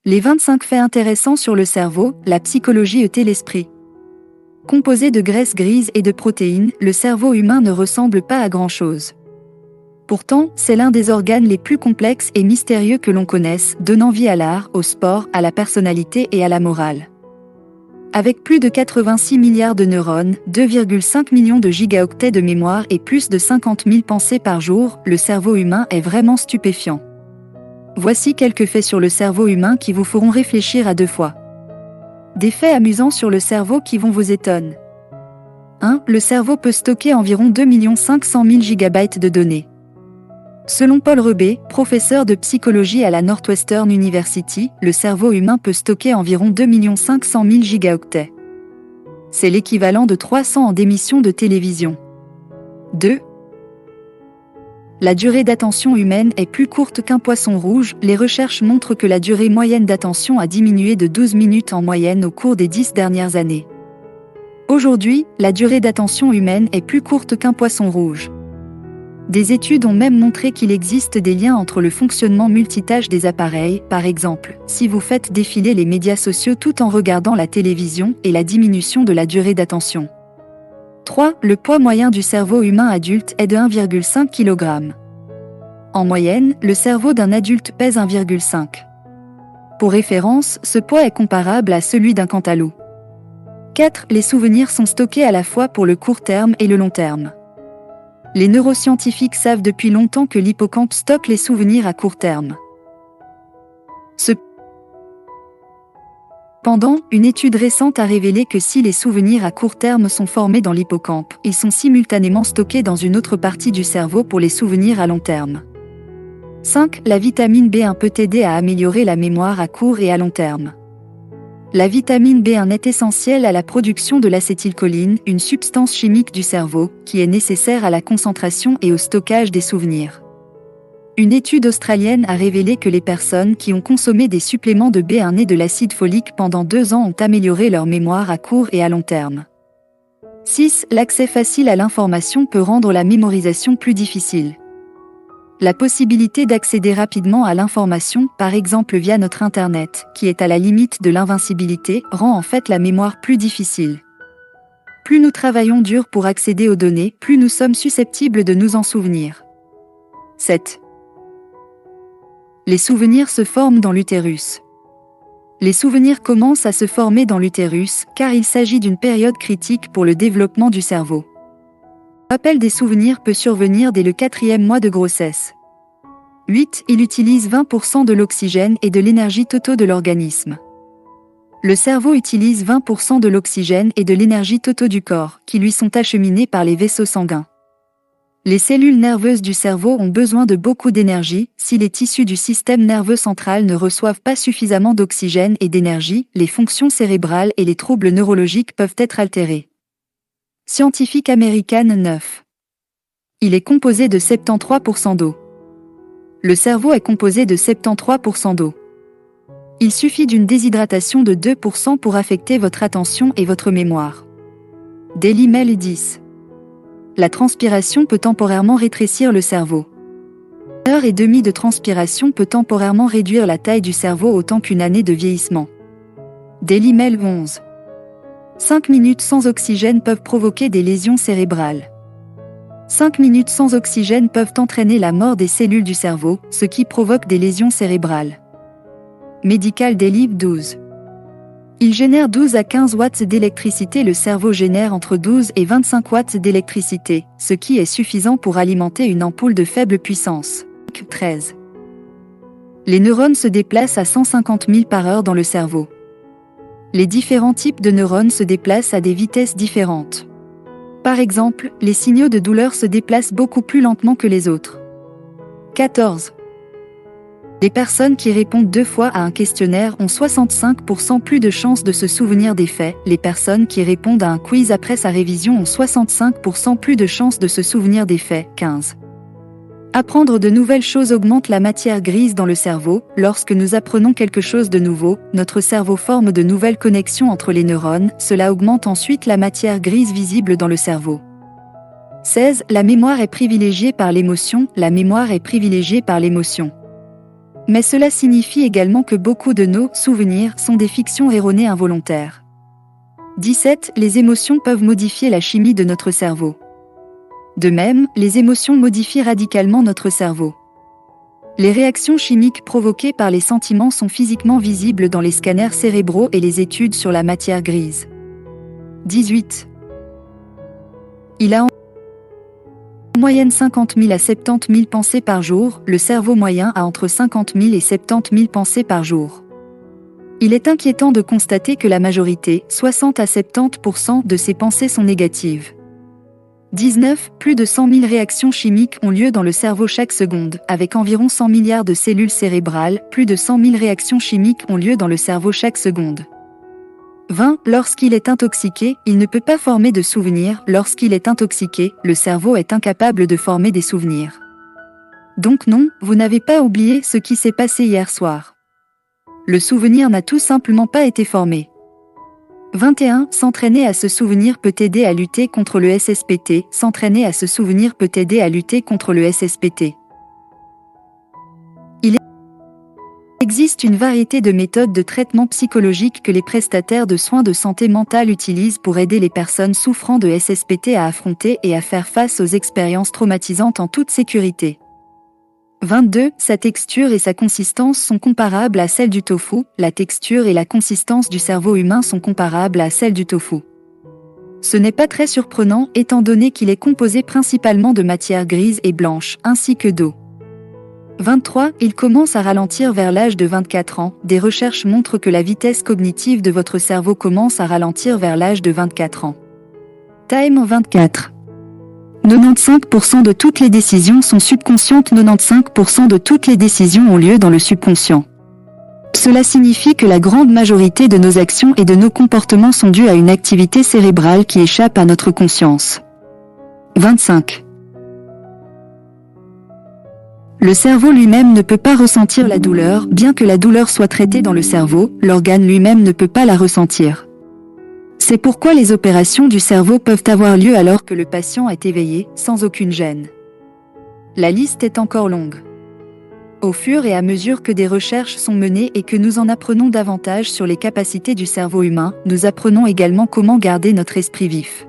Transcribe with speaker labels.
Speaker 1: Les 25 faits intéressants sur le cerveau, la psychologie et l'esprit. Composé de graisse grise et de protéines, le cerveau humain ne ressemble pas à grand-chose. Pourtant, c'est l'un des organes les plus complexes et mystérieux que l'on connaisse, donnant vie à l'art, au sport, à la personnalité et à la morale. Avec plus de 86 milliards de neurones, 2,5 millions de gigaoctets de mémoire et plus de 50 000 pensées par jour, le cerveau humain est vraiment stupéfiant. Voici quelques faits sur le cerveau humain qui vous feront réfléchir à deux fois. Des faits amusants sur le cerveau qui vont vous étonner. 1. Le cerveau peut stocker environ 2 500 000 gigabytes de données. Selon Paul Rebet, professeur de psychologie à la Northwestern University, le cerveau humain peut stocker environ 2 500 000 gigaoctets. C'est l'équivalent de 300 ans d'émissions de télévision. 2. La durée d'attention humaine est plus courte qu'un poisson rouge. Les recherches montrent que la durée moyenne d'attention a diminué de 12 minutes en moyenne au cours des 10 dernières années. Aujourd'hui, la durée d'attention humaine est plus courte qu'un poisson rouge. Des études ont même montré qu'il existe des liens entre le fonctionnement multitâche des appareils, par exemple, si vous faites défiler les médias sociaux tout en regardant la télévision, et la diminution de la durée d'attention. 3. Le poids moyen du cerveau humain adulte est de 1,5 kg. En moyenne, le cerveau d'un adulte pèse 1,5. Pour référence, ce poids est comparable à celui d'un cantalou. 4. Les souvenirs sont stockés à la fois pour le court terme et le long terme. Les neuroscientifiques savent depuis longtemps que l'hippocampe stocke les souvenirs à court terme. Cependant, une étude récente a révélé que si les souvenirs à court terme sont formés dans l'hippocampe, ils sont simultanément stockés dans une autre partie du cerveau pour les souvenirs à long terme. 5. La vitamine B1 peut aider à améliorer la mémoire à court et à long terme. La vitamine B1 est essentielle à la production de l'acétylcholine, une substance chimique du cerveau, qui est nécessaire à la concentration et au stockage des souvenirs. Une étude australienne a révélé que les personnes qui ont consommé des suppléments de B1 et de l'acide folique pendant 2 ans ont amélioré leur mémoire à court et à long terme. 6. L'accès facile à l'information peut rendre la mémorisation plus difficile. La possibilité d'accéder rapidement à l'information, par exemple via notre Internet, qui est à la limite de l'invincibilité, rend en fait la mémoire plus difficile. Plus nous travaillons dur pour accéder aux données, plus nous sommes susceptibles de nous en souvenir. 7. Les souvenirs se forment dans l'utérus. Les souvenirs commencent à se former dans l'utérus, car il s'agit d'une période critique pour le développement du cerveau. Le rappel des souvenirs peut survenir dès le 4e mois de grossesse. 8. Il utilise 20% de l'oxygène et de l'énergie totale de l'organisme. Le cerveau utilise 20% de l'oxygène et de l'énergie totale du corps, qui lui sont acheminées par les vaisseaux sanguins. Les cellules nerveuses du cerveau ont besoin de beaucoup d'énergie. Si les tissus du système nerveux central ne reçoivent pas suffisamment d'oxygène et d'énergie, les fonctions cérébrales et les troubles neurologiques peuvent être altérés. Scientifique américaine 9. Il est composé de 73% d'eau. Le cerveau est composé de 73% d'eau. Il suffit d'une déshydratation de 2% pour affecter votre attention et votre mémoire. Daily Mail 10. La transpiration peut temporairement rétrécir le cerveau. 1h30 de transpiration peut temporairement réduire la taille du cerveau autant qu'une année de vieillissement. Daily Mail 11. 5 minutes sans oxygène peuvent provoquer des lésions cérébrales. 5 minutes sans oxygène peuvent entraîner la mort des cellules du cerveau, ce qui provoque des lésions cérébrales. Medical Daily 12. Il génère 12 à 15 watts d'électricité. Le cerveau génère entre 12 et 25 watts d'électricité, ce qui est suffisant pour alimenter une ampoule de faible puissance. 13. Les neurones se déplacent à 150 000 par heure dans le cerveau. Les différents types de neurones se déplacent à des vitesses différentes. Par exemple, les signaux de douleur se déplacent beaucoup plus lentement que les autres. 14. Les personnes qui répondent 2 fois à un questionnaire ont 65% plus de chances de se souvenir des faits. Les personnes qui répondent à un quiz après sa révision ont 65% plus de chances de se souvenir des faits. 15. Apprendre de nouvelles choses augmente la matière grise dans le cerveau. Lorsque nous apprenons quelque chose de nouveau, notre cerveau forme de nouvelles connexions entre les neurones. Cela augmente ensuite la matière grise visible dans le cerveau. 16. La mémoire est privilégiée par l'émotion. La mémoire est privilégiée par l'émotion. Mais cela signifie également que beaucoup de nos souvenirs sont des fictions erronées involontaires. 17. Les émotions peuvent modifier la chimie de notre cerveau. De même, les émotions modifient radicalement notre cerveau. Les réactions chimiques provoquées par les sentiments sont physiquement visibles dans les scanners cérébraux et les études sur la matière grise. 18. Il a en moyenne 50 000 à 70 000 pensées par jour, le cerveau moyen a entre 50 000 et 70 000 pensées par jour. Il est inquiétant de constater que la majorité, 60 à 70% de ces pensées sont négatives. 19. Plus de 100 000 réactions chimiques ont lieu dans le cerveau chaque seconde, avec environ 100 milliards de cellules cérébrales, plus de 100 000 réactions chimiques ont lieu dans le cerveau chaque seconde. 20. Lorsqu'il est intoxiqué, il ne peut pas former de souvenirs. Lorsqu'il est intoxiqué, le cerveau est incapable de former des souvenirs. Donc non, vous n'avez pas oublié ce qui s'est passé hier soir. Le souvenir n'a tout simplement pas été formé. 21. S'entraîner à se souvenir peut aider à lutter contre le SSPT. S'entraîner à se souvenir peut aider à lutter contre le SSPT. Il existe une variété de méthodes de traitement psychologique que les prestataires de soins de santé mentale utilisent pour aider les personnes souffrant de SSPT à affronter et à faire face aux expériences traumatisantes en toute sécurité. 22. Sa texture et sa consistance sont comparables à celles du tofu. La texture et la consistance du cerveau humain sont comparables à celles du tofu. Ce n'est pas très surprenant étant donné qu'il est composé principalement de matière grise et blanche, ainsi que d'eau. 23. Il commence à ralentir vers l'âge de 24 ans. Des recherches montrent que la vitesse cognitive de votre cerveau commence à ralentir vers l'âge de 24 ans. Time 24. 95% de toutes les décisions sont subconscientes. 95% de toutes les décisions ont lieu dans le subconscient. Cela signifie que la grande majorité de nos actions et de nos comportements sont dus à une activité cérébrale qui échappe à notre conscience. 25. Le cerveau lui-même ne peut pas ressentir la douleur, bien que la douleur soit traitée dans le cerveau, l'organe lui-même ne peut pas la ressentir. C'est pourquoi les opérations du cerveau peuvent avoir lieu alors que le patient est éveillé, sans aucune gêne. La liste est encore longue. Au fur et à mesure que des recherches sont menées et que nous en apprenons davantage sur les capacités du cerveau humain, nous apprenons également comment garder notre esprit vif.